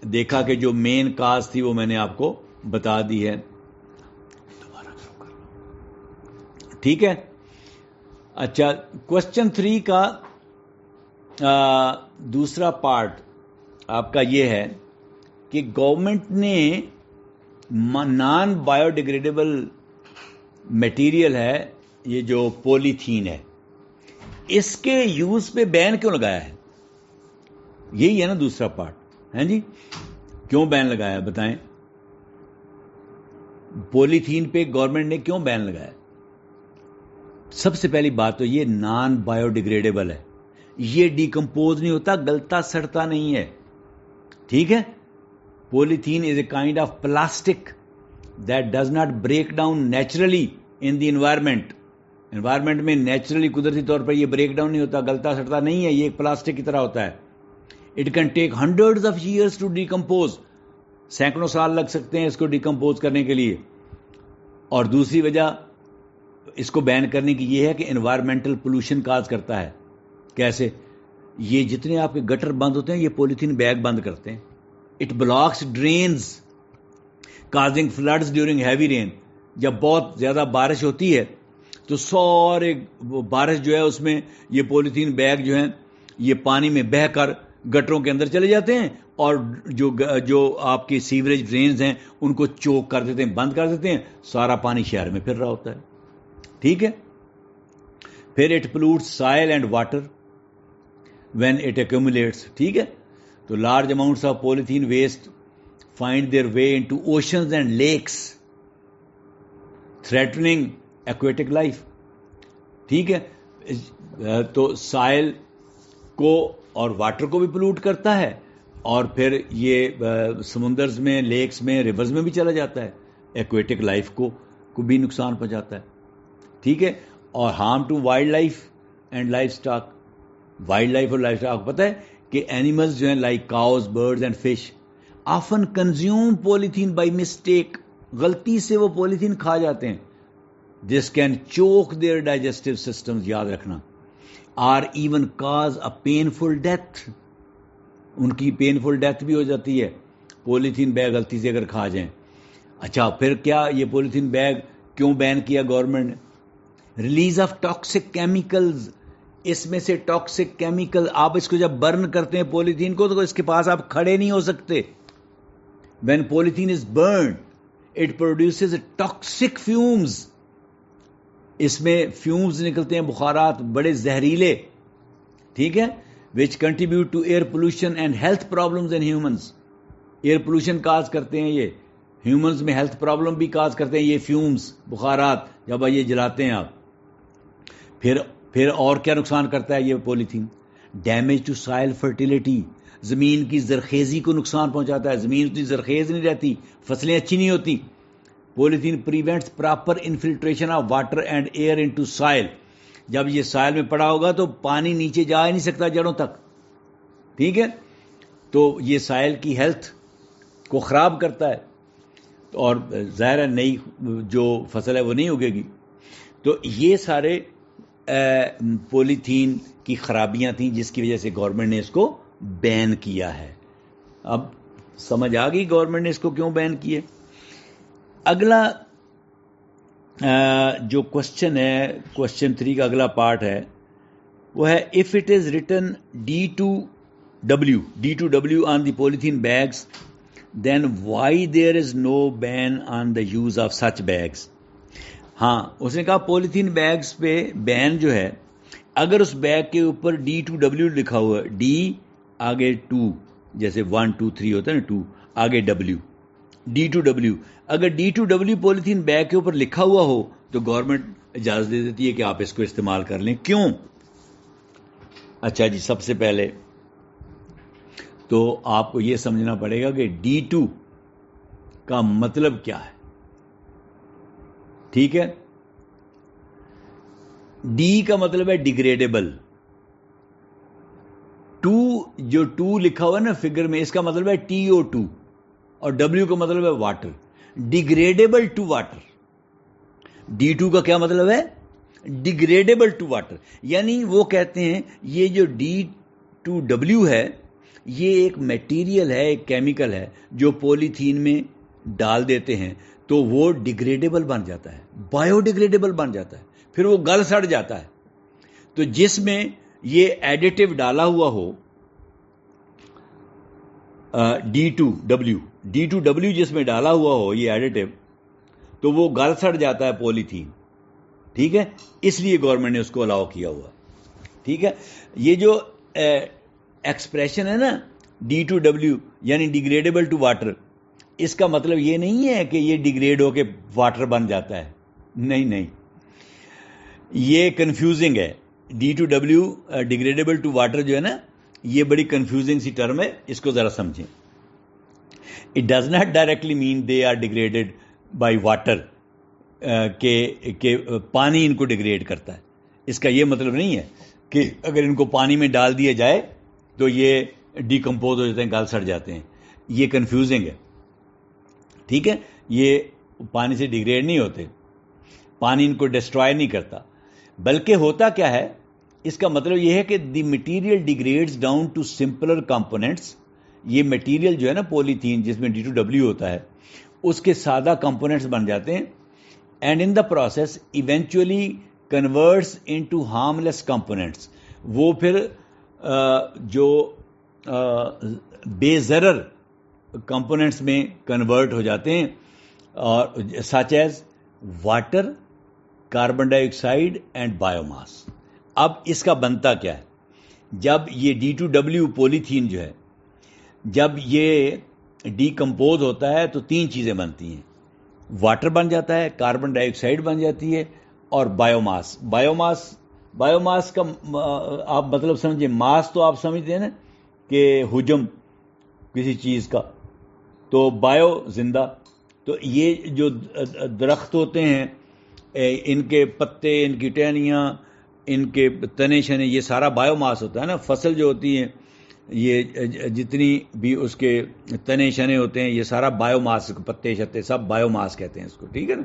Speaker 2: دیکھا کہ جو مین کاز تھی وہ میں نے آپ کو بتا دی ہے. ٹھیک ہے. اچھا, کوشچن 3 کا دوسرا پارٹ آپ کا یہ ہے کہ گورنمنٹ نے نان بایو ڈیگریڈیبل میٹیریل ہے, یہ جو پولی تھین ہے, اس کے یوز پہ بین کیوں لگایا ہے؟ یہی ہے نا دوسرا پارٹ. ہیں جی, کیوں بین لگایا بتائیں؟ پولی تھین پہ گورنمنٹ نے کیوں بین لگایا؟ سب سے پہلی بات تو یہ نان بایو ڈیگریڈیبل ہے, یہ ڈیکمپوز نہیں ہوتا, گلتا سڑتا نہیں ہے. ٹھیک ہے. Polythene is a kind of plastic that does not break down naturally in the environment. Environment میں نیچرلی قدرتی طور پر یہ بریک ڈاؤن نہیں ہوتا, گلتا سڑتا نہیں ہے, یہ ایک پلاسٹک کی طرح ہوتا ہے. It can take hundreds of years to decompose, سینکڑوں سال لگ سکتے ہیں اس کو ڈیکمپوز کرنے کے لیے. اور دوسری وجہ اس کو بین کرنے کی یہ ہے کہ انوائرمنٹل پولوشن کاز کرتا ہے. کیسے؟ یہ جتنے آپ کے گٹر بند ہوتے ہیں یہ پولیتھین بیگ بند کرتے ہیں. It blocks drains causing floods during heavy rain. جب بہت زیادہ بارش ہوتی ہے تو سارے بارش جو ہے اس میں یہ پولیتھین بیگ جو ہیں یہ پانی میں بہہ کر گٹروں کے اندر چلے جاتے ہیں, اور جو آپ کی سیوریج ڈرینز ہیں ان کو چوک کر دیتے ہیں, بند کر دیتے ہیں, سارا پانی شہر میں پھر رہا ہوتا ہے. ٹھیک ہے. پھر it pollutes soil and water when it accumulates. ٹھیک ہے. تو large amounts of polythene waste find their way into oceans and lakes threatening aquatic life. ٹھیک ہے. تو سائل کو اور واٹر کو بھی پلوٹ کرتا ہے, اور پھر یہ سمندرز میں، لیکس میں، ریورز میں بھی چلا جاتا ہے، ایکویٹک لائف کو بھی نقصان پہنچاتا ہے. ٹھیک ہے. اور harm to wildlife and livestock. Wildlife اور لائف اسٹاک پتہ ہے کہ اینیملز جو ہیں like cows, birds and fish often consume polythene by mistake. غلطی سے وہ پولیتھین کھا جاتے ہیں. This can choke their digestive systems, یاد رکھنا. Or even cause a painful death. ان کی پینفل ڈیتھ بھی ہو جاتی ہے پولیتھین بیگ غلطی سے اگر کھا جائیں. اچھا پھر کیا یہ پولیتھین بیگ کیوں بین کیا گورنمنٹ نے؟ Release of toxic chemicals. اس میں سے ٹاکسک کیمیکل، آپ اس کو جب برن کرتے ہیں پولیتھین کو تو اس کے پاس آپ کھڑے نہیں ہو سکتے. When polythene is burn it produces toxic fumes. اس میں فیومز نکلتے ہیں، بخارات بڑے زہریلے. ٹھیک ہے. Which contribute to air pollution and health problems in humans. Air pollution cause کرتے ہیں یہ، ہیومنز میں ہیلتھ پرابلم بھی کاز کرتے ہیں یہ فیومز، بخارات جب یہ جلاتے ہیں آپ. پھر اور کیا نقصان کرتا ہے یہ پولیتھین؟ ڈیمیج ٹو سائل فرٹیلیٹی. زمین کی زرخیزی کو نقصان پہنچاتا ہے. زمین اتنی زرخیز نہیں رہتی، فصلیں اچھی نہیں ہوتی. Polythene prevents proper infiltration of water and air into soil. جب یہ سائل میں پڑا ہوگا تو پانی نیچے جا ہی نہیں سکتا جڑوں تک. ٹھیک ہے. تو یہ سائل کی ہیلتھ کو خراب کرتا ہے اور ظاہر ہے نئی جو فصل ہے وہ نہیں اگے گی. تو یہ سارے پولیتھین کی خرابیاں تھیں جس کی وجہ سے گورنمنٹ نے اس کو بین کیا ہے. اب سمجھ آ گئی گورنمنٹ نے اس کو کیوں بین کیے. اگلا جو کوشچن ہے، کوشچن 3 کا اگلا پارٹ ہے وہ ہے if it is written D2W on the polythene bags then why there is no ban on the use of such bags. ہاں اس نے کہا پولیتھین بیگس پہ بین جو ہے، اگر اس بیگ کے اوپر D2W لکھا ہوا ہے، D آگے 2 جیسے 1 2 3 ہوتا ہے نا 2 آگے W، D2W. اگر D2W پولیتھین بیگ کے اوپر لکھا ہوا ہو تو گورنمنٹ اجازت دے دیتی ہے کہ آپ اس کو استعمال کر لیں. کیوں؟ اچھا جی، سب سے پہلے تو آپ کو یہ سمجھنا پڑے گا کہ D2 کا مطلب کیا ہے. ٹھیک ہے. D کا مطلب ہے ڈیگریڈیبل. 2 لکھا ہوا ہے نا فگر میں، اس کا مطلب ہے TO2 اور W کا مطلب ہے water. Degradable to water. D2 کا کیا مطلب ہے؟ Degradable to water. یعنی وہ کہتے ہیں یہ جو D2W ہے یہ ایک میٹیریل ہے، ایک کیمیکل ہے جو پولیتھین میں ڈال دیتے ہیں تو وہ ڈیگریڈیبل بن جاتا ہے، بایو ڈیگریڈیبل بن جاتا ہے، پھر وہ گل سڑ جاتا ہے. تو جس میں یہ ایڈیٹو ڈالا ہوا ہو D2W جس میں ڈالا ہوا ہو یہ ایڈیٹو، تو وہ گل سڑ جاتا ہے پولیتھین. ٹھیک ہے. اس لیے گورنمنٹ نے اس کو الاؤ کیا ہوا. ٹھیک ہے. یہ جو ایکسپریشن ہے نا D2W یعنی ڈیگریڈیبل ٹو واٹر، اس کا مطلب یہ نہیں ہے کہ یہ ڈیگریڈ ہو کے واٹر بن جاتا ہے. نہیں، یہ کنفیوزنگ ہے. D2W ڈیگریڈیبل ٹو واٹر جو ہے نا یہ بڑی کنفیوزنگ سی ٹرم ہے، اس کو ذرا سمجھیں. It does not directly mean they are degraded by water, کہ پانی ان کو ڈیگریڈ کرتا ہے. اس کا یہ مطلب نہیں ہے کہ اگر ان کو پانی میں ڈال دیا جائے تو یہ ڈیکمپوز ہو جاتے ہیں، گل سڑ جاتے ہیں. یہ کنفیوزنگ ہے. ٹھیک ہے. یہ پانی سے ڈیگریڈ نہیں ہوتے، پانی ان کو ڈسٹرائے نہیں کرتا. بلکہ ہوتا کیا ہے، اس کا مطلب یہ ہے کہ the material degrades down to simpler components. یہ مٹیریل جو ہے نا پولیتھین جس میں D2W ہوتا ہے اس کے سادہ کمپوننٹس بن جاتے ہیں. And in the process eventually converts into harmless components. وہ پھر جو بے ضرر کمپوننٹس میں کنورٹ ہو جاتے ہیں، اور such as water, carbon dioxide and biomass. اب اس کا بنتا کیا ہے؟ جب یہ D2W پولیتھین جو ہے جب یہ ڈیکمپوز ہوتا ہے تو 3 چیزیں بنتی ہیں. واٹر بن جاتا ہے، کاربن ڈائی آکسائڈ بن جاتی ہے، اور بایو ماس. بایو ماس کا آپ مطلب سمجھیں. ماس تو آپ سمجھتے ہیں نا کہ حجم، کسی چیز کا. تو بایو زندہ. تو یہ جو درخت ہوتے ہیں ان کے پتے, ان کی ٹہنیاں, ان کے تنے شنے, یہ سارا بایو ماس ہوتا ہے نا. فصل جو ہوتی ہے یہ جتنی بھی اس کے تنے شنے ہوتے ہیں یہ سارا بایو ماس, پتے شتے سب بایو ماس کہتے ہیں اس کو, ٹھیک ہے نا.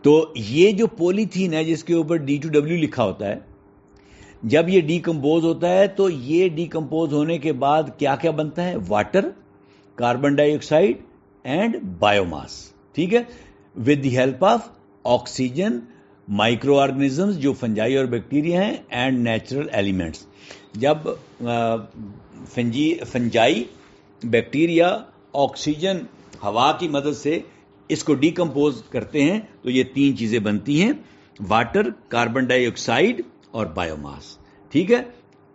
Speaker 2: تو یہ جو پولیتھین ہے جس کے اوپر D2W لکھا ہوتا ہے, جب یہ ڈیکمپوز ہوتا ہے تو یہ ڈیکمپوز ہونے کے بعد کیا کیا بنتا ہے؟ Water, carbon dioxide and biomass, ٹھیک ہے, with the help of oxygen, microorganisms جو فنجائی اور بیکٹیریا ہیں, اینڈ نیچرل ایلیمنٹس. جب فنجائی, بیکٹیریا, آکسیجن, ہوا کی مدد سے اس کو ڈیکمپوز کرتے ہیں تو یہ تین چیزیں بنتی ہیں, واٹر, کاربن ڈائی آکسائڈ اور بایو ماس, ٹھیک ہے.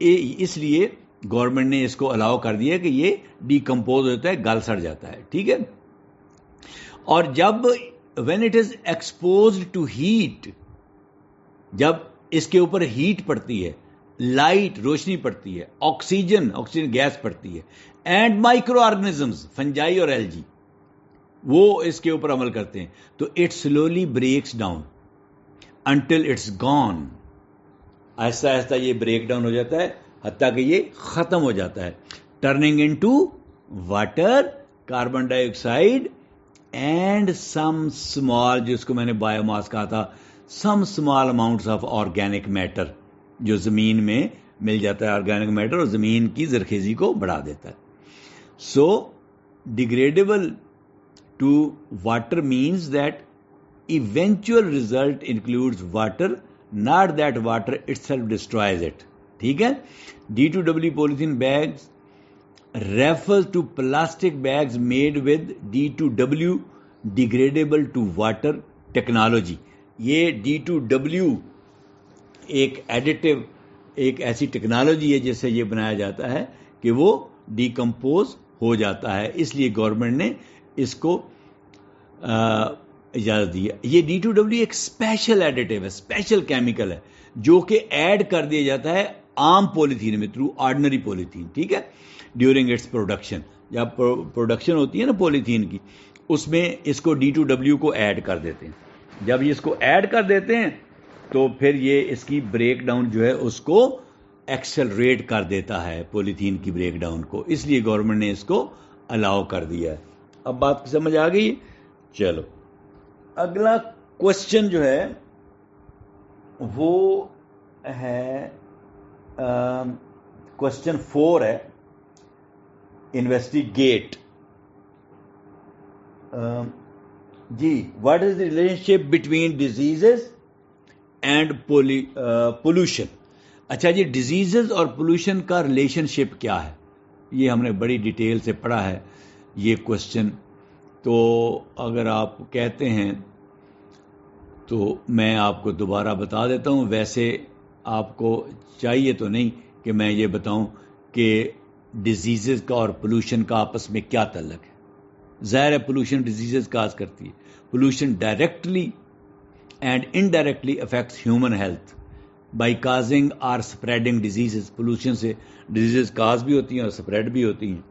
Speaker 2: اس لیے گورنمنٹ نے اس کو الاؤ کر دیا کہ یہ ڈیکمپوز ہوتا ہے, گل سڑ جاتا ہے, ٹھیک ہے. اور جب when it is exposed to heat, جب اس کے اوپر ہیٹ پڑتی ہے, لائٹ, روشنی پڑتی ہے, آکسیجن گیس پڑتی ہے, اینڈ مائکرو آرگنزمز, فنجائی اور ایلجی, وہ اس کے اوپر عمل کرتے ہیں, تو it slowly breaks down until it's gone. آہستہ آہستہ یہ بریک ڈاؤن ہو جاتا ہے حتیٰ کہ یہ ختم ہو جاتا ہے, turning into water, carbon dioxide and some small, جس کو میں نے بایو ماس کہا تھا, some small amounts of organic matter جو زمین میں مل جاتا ہے, آرگینک میٹر, اور زمین کی زرخیزی کو بڑھا دیتا ہے. So degradable to water means that eventual result includes water, not that water itself destroys it, ٹھیک ہے. D2W polythene bags refers to plastic bags made with D2W degradable to water technology. یہ D2W ایک additive, ایک ایسی technology ہے جس سے یہ بنایا جاتا ہے کہ وہ ڈیکمپوز ہو جاتا ہے, اس لیے گورنمنٹ نے اس کو اجازت دی ہے. یہ D2W ایک اسپیشل ایڈیٹو ہے, اسپیشل کیمیکل ہے جو کہ ایڈ کر دیا جاتا ہے عام پولیتھین میں تھرو آرڈنری پولیتھین, ٹھیک ہے, ڈیورنگ اٹس پروڈکشن. جب پروڈکشن ہوتی ہے نا پولیتھین کی, اس میں اس کو D2W کو ایڈ کر دیتے ہیں. جب یہ اس کو ایڈ کر دیتے ہیں تو پھر یہ اس کی بریک ڈاؤن جو ہے اس کو ایکسلریٹ کر دیتا ہے, پولیتھین کی بریک ڈاؤن کو, اس لیے گورنمنٹ نے اس کو الاؤ کر دیا ہے. اب بات سمجھ آ گئی؟ چلو اگلا کوشچن جو ہے وہ ہے کوشچن 4 ہے, انویسٹیگیٹ. جی, what is the relationship between diseases and pollution. اچھا جی, ڈیزیزز اور پولوشن کا ریلیشن شپ کیا ہے, یہ ہم نے بڑی ڈیٹیل سے پڑھا ہے یہ کوشچن. تو اگر آپ کہتے ہیں تو میں آپ کو دوبارہ بتا دیتا ہوں. ویسے آپ کو چاہیے تو نہیں کہ میں یہ بتاؤں کہ ڈیزیزز کا اور پولوشن کا آپس میں کیا تعلق ہے. ظاہر ہے پولوشن ڈیزیزز کاز کرتی ہے. Pollution directly and indirectly affects human health by causing اور اسپریڈنگ ڈیزیزز. پولوشن سے ڈیزیزز کاز بھی ہوتی ہیں اور اسپریڈ بھی ہوتی ہیں.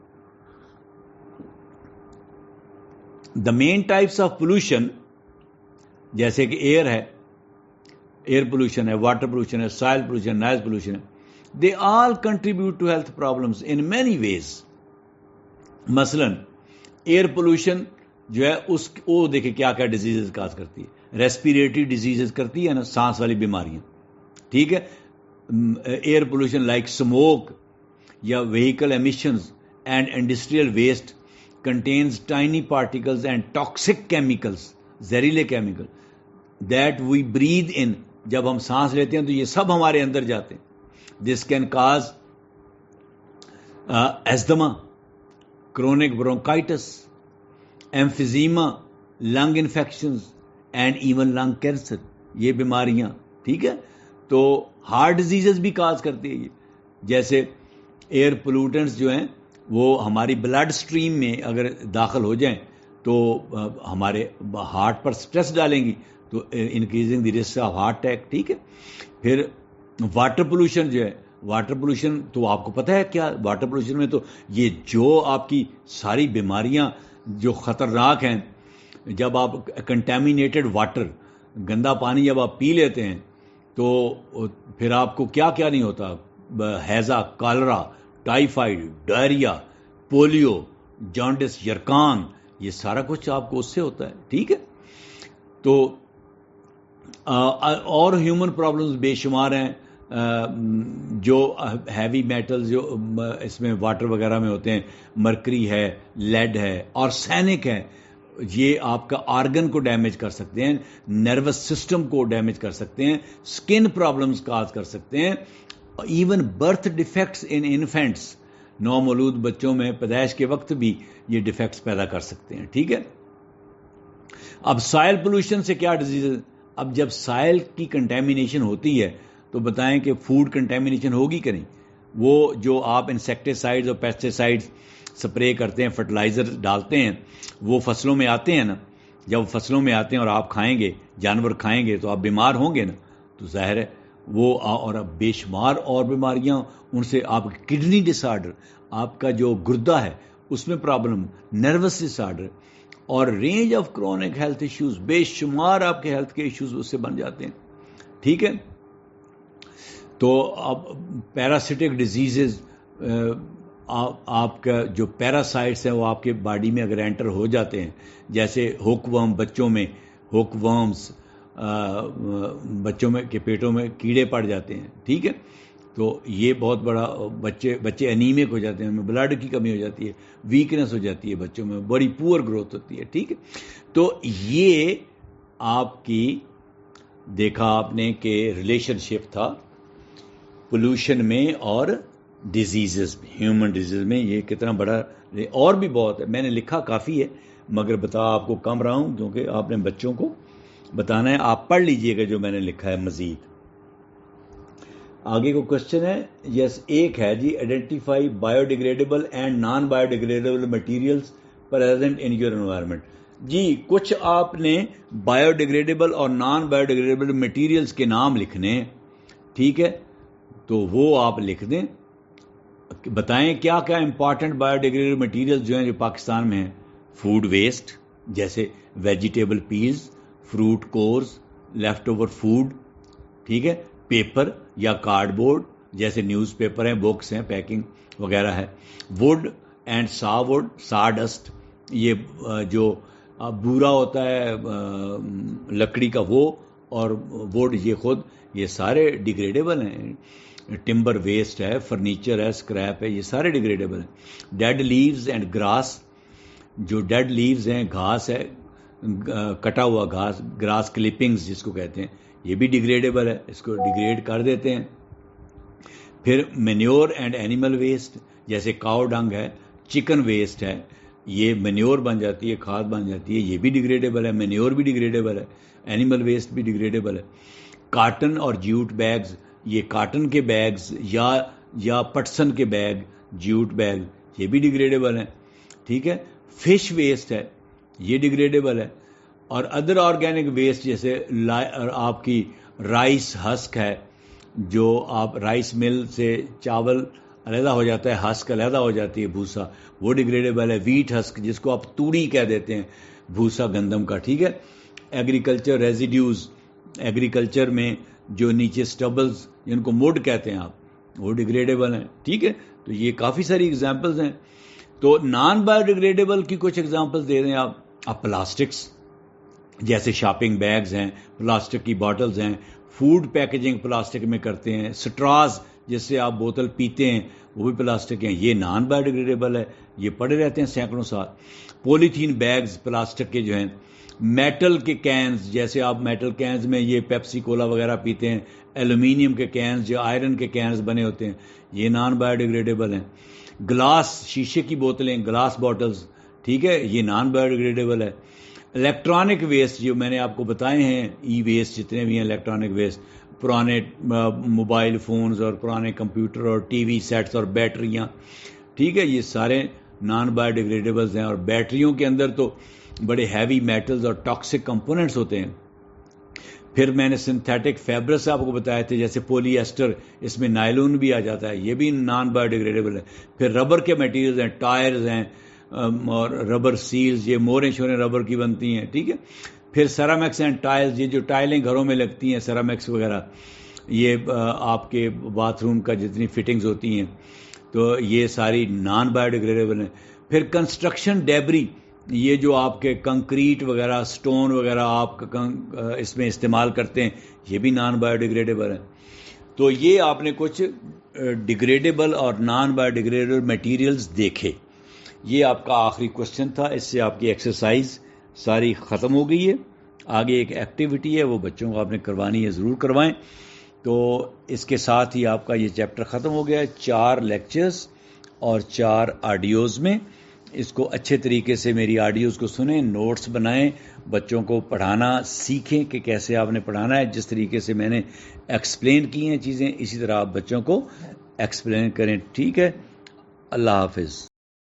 Speaker 2: The main types of pollution جیسے کہ ایئر ہے, ایئر پولوشن ہے, واٹر پولوشن ہے, سائل پولوشن, نائز پولوشن ہے, they all contribute to health problems in many ways. مثلا ایئر پولوشن جو ہے اس وہ دیکھیں کیا کیا ڈیزیزز کاز کرتی ہے. ریسپیریٹری ڈیزیزز کرتی ہے نا, سانس والی بیماریاں, ٹھیک ہے. ایئر پولوشن لائک اسموک یا vehicle emissions and industrial waste contains tiny particles and toxic chemicals, زہریلے chemical, that we breathe in. جب ہم سانس لیتے ہیں تو یہ سب ہمارے اندر جاتے ہیں. This can cause asthma, chronic bronchitis, emphysema, lung infections and even lung cancer. یہ بیماریاں, ٹھیک ہے. تو ہارٹ ڈیزیزز بھی کاز کرتی ہے یہ. جیسے ایئر پولوٹنٹس جو ہیں وہ ہماری بلڈ سٹریم میں اگر داخل ہو جائیں تو ہمارے ہارٹ پر سٹریس ڈالیں گی تو increasing the risk of heart attack, ٹھیک ہے. پھر واٹر پولوشن جو ہے واٹر پولوشن تو آپ کو پتہ ہے کیا، واٹر پولوشن میں تو یہ جو آپ کی ساری بیماریاں جو خطرناک ہیں، جب آپ کنٹامینیٹڈ واٹر، گندا پانی جب آپ پی لیتے ہیں تو پھر آپ کو کیا کیا نہیں ہوتا، ہیضہ، cholera, typhoid, diarrhoea, polio, jaundice, یرکان، یہ سارا کچھ آپ کو اس سے ہوتا ہے. ٹھیک ہے، تو اور ہیومن پرابلمز بے شمار ہیں جو ہیوی میٹلز جو اس میں واٹر وغیرہ میں ہوتے ہیں، مرکری ہے، لیڈ ہے، آرسینک ہے. یہ آپ کا آرگن کو ڈیمیج کر سکتے ہیں، نروس سسٹم کو ڈیمیج کر سکتے ہیں، سکن پرابلمز کاز کر سکتے ہیں، ایون برتھ ڈیفیکٹس ان انفینٹس، نومولود بچوں میں پیدائش کے وقت بھی یہ ڈیفیکٹس پیدا کر سکتے ہیں. ٹھیک ہے، اب سائل پولوشن سے کیا ڈیزیز، اب جب سائل کی کنٹامینیشن ہوتی ہے تو بتائیں کہ فوڈ کنٹامینیشن ہوگی کہ نہیں. وہ جو آپ انسیکٹیسائڈز اور پیسٹیسائڈز سپرے کرتے ہیں، فرٹیلائزر ڈالتے ہیں، وہ فصلوں میں آتے ہیں نا، جب وہ فصلوں میں آتے ہیں اور آپ کھائیں گے، جانور کھائیں گے تو آپ بیمار ہوں گے نا. تو ظاہر ہے وہ اور اب بے شمار اور بیماریاں ان سے، آپ کڈنی ڈس آرڈر، آپ کا جو گردہ ہے اس میں پرابلم، نروس ڈس آرڈر، اور range of chronic health issues, بے شمار آپ کے ہیلتھ کے ایشوز اس سے بن جاتے ہیں. ٹھیک ہے، تو اب پیراسٹک ڈیزیزز، آپ کا جو پیراسائٹس ہیں وہ آپ کے باڈی میں اگر انٹر ہو جاتے ہیں، جیسے ہوک ورم، بچوں میں ہوک ورمز، بچوں میں کے پیٹوں میں کیڑے پڑ جاتے ہیں. ٹھیک ہے، تو یہ بہت بڑا، بچے انیمک ہو جاتے ہیں، ان میں بلڈ کی کمی ہو جاتی ہے، ویکنس ہو جاتی ہے بچوں میں، بڑی پور گروتھ ہوتی ہے. ٹھیک ہے، تو یہ آپ کی دیکھا آپ نے کہ ریلیشن شپ تھا پولوشن میں اور ڈیزیزز میں، ہیومن ڈیزیز میں. یہ کتنا بڑا، اور بھی بہت ہے، میں نے لکھا کافی ہے مگر بتا آپ کو کم رہا ہوں کیونکہ آپ نے بچوں کو بتانا ہے. آپ پڑھ لیجئے گا جو میں نے لکھا ہے مزید. آگے کو کوشچن ہے، یس ایک ہے جی، identify biodegradable and non biodegradable materials present in your environment. جی کچھ آپ نے بایو ڈیگریڈیبل اور نان بایو ڈیگریڈیبل مٹیریلز کے نام لکھنے ہیں. ٹھیک ہے، تو وہ آپ لکھ دیں، بتائیں کیا کیا امپورٹنٹ بایو ڈیگریڈیبل مٹیریلز جو ہیں جو پاکستان میں ہیں. فوڈ ویسٹ جیسے vegetable peels, fruit covers, leftover food. ٹھیک ہے، پیپر یا کارڈ بورڈ جیسے نیوز پیپر ہیں، بکس ہیں، پیکنگ وغیرہ ہے. Wood and saw wood, sawdust, یہ جو بورا ہوتا ہے لکڑی کا وہ، اور ووڈ یہ خود، یہ سارے ڈیگریڈیبل ہیں. ٹمبر ویسٹ ہے، فرنیچر ہے، اسکریپ ہے، یہ سارے ڈیگریڈیبل ہیں. ڈیڈ لیوز اینڈ گراس، جو ڈیڈ لیوز ہیں، گھاس ہے، کٹا ہوا گھاس، گراس کلپنگز جس کو کہتے ہیں، یہ بھی ڈیگریڈیبل ہے، اس کو ڈیگریڈ کر دیتے ہیں. پھر مینیور اینڈ اینیمل ویسٹ جیسے کاؤ ڈنگ ہے، چکن ویسٹ ہے، یہ مینیور بن جاتی ہے، کھاد بن جاتی ہے، یہ بھی ڈیگریڈیبل ہے. مینیور بھی ڈیگریڈیبل ہے، اینیمل ویسٹ بھی ڈیگریڈیبل ہے. کاٹن اور جیوٹ بیگز، یہ کاٹن کے بیگز یا پٹسن کے بیگ، جیوٹ بیگ، یہ بھی ڈیگریڈیبل ہیں. ٹھیک ہے، فش ویسٹ ہے، یہ ڈیگریڈیبل ہے. اور ادر آرگینک ویسٹ جیسے آپ کی رائس ہسک ہے، جو آپ رائس مل سے چاول علیحدہ ہو جاتا ہے، ہسک علیحدہ ہو جاتی ہے، بھوسا، وہ ڈیگریڈیبل ہے. ویٹ ہسک جس کو آپ توڑی کہہ دیتے ہیں، بھوسا گندم کا. ٹھیک ہے، ایگریکلچر ریزیڈیوز، ایگریکلچر میں جو نیچے سٹبلز جن کو مڈ کہتے ہیں آپ، وہ ڈیگریڈیبل ہیں. ٹھیک ہے، تو یہ کافی ساری اگزامپلز ہیں. تو نان بایو ڈیگریڈیبل کی کچھ اگزامپلز دے دیں آپ پلاسٹکس جیسے شاپنگ بیگز ہیں، پلاسٹک کی باٹلز ہیں، فوڈ پیکیجنگ پلاسٹک میں کرتے ہیں، سٹراز جس سے آپ بوتل پیتے ہیں وہ بھی پلاسٹک ہیں، یہ نان بایو ڈیگریڈیبل ہے، یہ پڑے رہتے ہیں سینکڑوں سال. پولیتھین بیگز پلاسٹک کے جو ہیں، میٹل کے کینز جیسے آپ میٹل کینز میں یہ پیپسی کولا وغیرہ پیتے ہیں، ایلومینیم کے کینز جو آئرن کے کینز بنے ہوتے ہیں، یہ نان بایو ڈیگریڈیبل ہیں. گلاس، شیشے کی بوتلیں، گلاس باٹلز، ٹھیک ہے، یہ نان بایو ڈیگریڈیبل ہے. الیکٹرانک ویسٹ جو میں نے آپ کو بتائے ہیں، ای ویسٹ جتنے بھی ہیں الیکٹرانک ویسٹ، پرانے موبائل فونز اور پرانے کمپیوٹر اور ٹی وی سیٹس اور بیٹریاں، ٹھیک ہے، یہ سارے نان بایو ڈیگریڈیبلز ہیں. اور بیٹریوں کے اندر تو بڑے ہیوی میٹلز اور ٹاکسک کمپوننٹس ہوتے ہیں. پھر میں نے سنتھیٹک فیبرس آپ کو بتایا تھے، جیسے پولی ایسٹر، اس میں نائلون بھی آ جاتا ہے، یہ بھی نان بایو ڈیگریڈیبل ہے. پھر ربر کے میٹیریلز ہیں، ٹائرز ہیں اور ربر سیلز، یہ موریں شوریں ربر کی بنتی ہیں. ٹھیک ہے. پھر سیرامیکس اینڈ ٹائلز، یہ جو ٹائلیں گھروں میں لگتی ہیں سیرامیکس وغیرہ، یہ آپ کے باتھ روم کا جتنی فٹنگز ہوتی ہیں تو یہ ساری نان بایو ڈیگریڈیبل ہیں. پھر کنسٹرکشن ڈیبری، یہ جو آپ کے کنکریٹ وغیرہ سٹون وغیرہ آپ اس میں استعمال کرتے ہیں، یہ بھی نان بایو ڈیگریڈیبل ہے. تو یہ آپ نے کچھ ڈیگریڈیبل اور نان بایو ڈیگریڈیبل میٹیریلز دیکھے. یہ آپ کا آخری کوشچن تھا، اس سے آپ کی ایکسرسائز ساری ختم ہو گئی ہے. آگے ایک ایکٹیویٹی ہے، وہ بچوں کو آپ نے کروانی ہے، ضرور کروائیں. تو اس کے ساتھ ہی آپ کا یہ چیپٹر ختم ہو گیا ہے. 4 لیکچرز اور 4 آڈیوز میں. اس کو اچھے طریقے سے میری آڈیوز کو سنیں، نوٹس بنائیں، بچوں کو پڑھانا سیکھیں کہ کیسے آپ نے پڑھانا ہے. جس طریقے سے میں نے ایکسپلین کی ہیں چیزیں، اسی طرح آپ بچوں کو ایکسپلین کریں. ٹھیک ہے. اللہ حافظ.